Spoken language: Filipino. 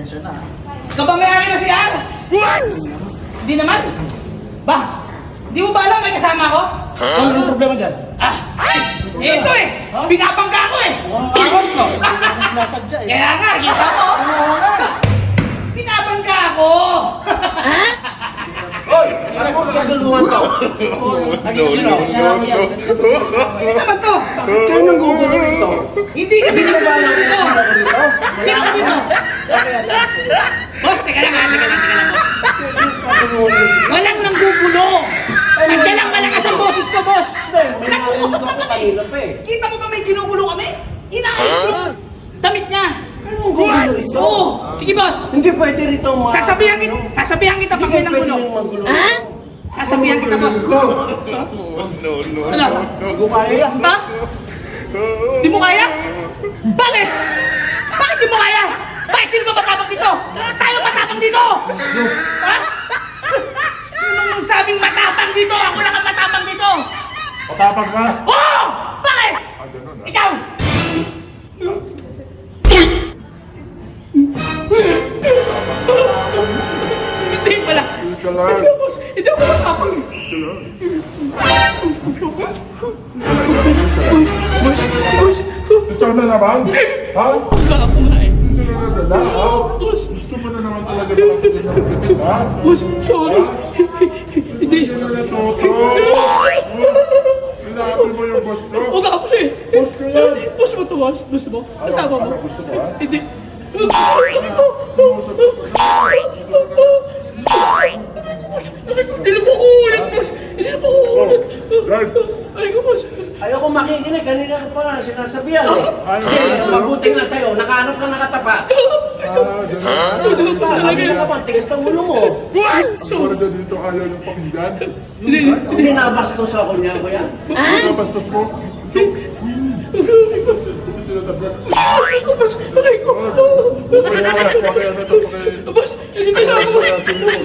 pasensya na. Ikaw ba may-ari na siya? Hindi naman. Ba? Di mo ba alam may kasama ako? Ano yung problema dyan? Ah! Ito eh! Pinapangka ko eh! Oras no? Nasadya eh. Kaya nga, kita mo! Ano oras? Pinapangka ako! Hoy! Ano mo nagaguluhan to? Sino? Siya lang yan. Ano naman to? Bakit kayo nang gugulo ito? Hindi ka binibalo dito! Sino ka dito? Boss, teka lang ha, teka lang, boss. Walang nanggugulo! Sadya lang malakas ang boses ko, boss! Nag-uusap na kami! Kita mo ba may ginugulo kami? Inaayos ko yung damit niya! Anong gugulo ito? Oo! Sige, boss! Hindi pwede rito Sasabihan kita pag may nanggulo. Sasabihan kita, boss. Ano? Hindi ko kaya yan. Ha? Di mo kaya? Bakit? Bakit di mo kaya? Bakit sino ba matapang dito? Tayo matapang dito! Ha? Sino yung sabing matapang dito? Ako lang ang matapang dito! Matapag ka? Oo! Bakit? Ganun ah. Ikaw! Hindi pala! Ito lang. Hindi ako, boss! Hindi ako matapang! Ito lang. Boss! Ito na naman? Ha? Wala ako nga eh. Ito na nadala? Ha? Boss! Gusto mo na naman talaga makakita ng pitik, ha? Boss! Sorry! Hindi! Hindi na natuto. Inaapil mo yung boss ko? Huwag ako eh! Boss ko yan. Boss mo to, boss! Boss mo? Kasama mo? Ano gusto mo, ha? Hindi! Hindi na po ako ulit, boss! Hindi na po ako ulit! Drive. Ay ko, boss! Ayoko makikinig. Kanina ka pa sinasabihan eh. Ano? Hindi, mabuting na sa'yo. Nakaanap ka nakatapat. Ah, ganun. Sabi ka pa, tigas ng ulo mo. Ang gwarda dito ayaw yung pakinggan. Hindi nabastos ako niya ko yan. Napastas mo? Tinatablat. Ay ko, boss! Ay ko! Kaya na ito. Boss! Hindi na ako! Kaya sumunod.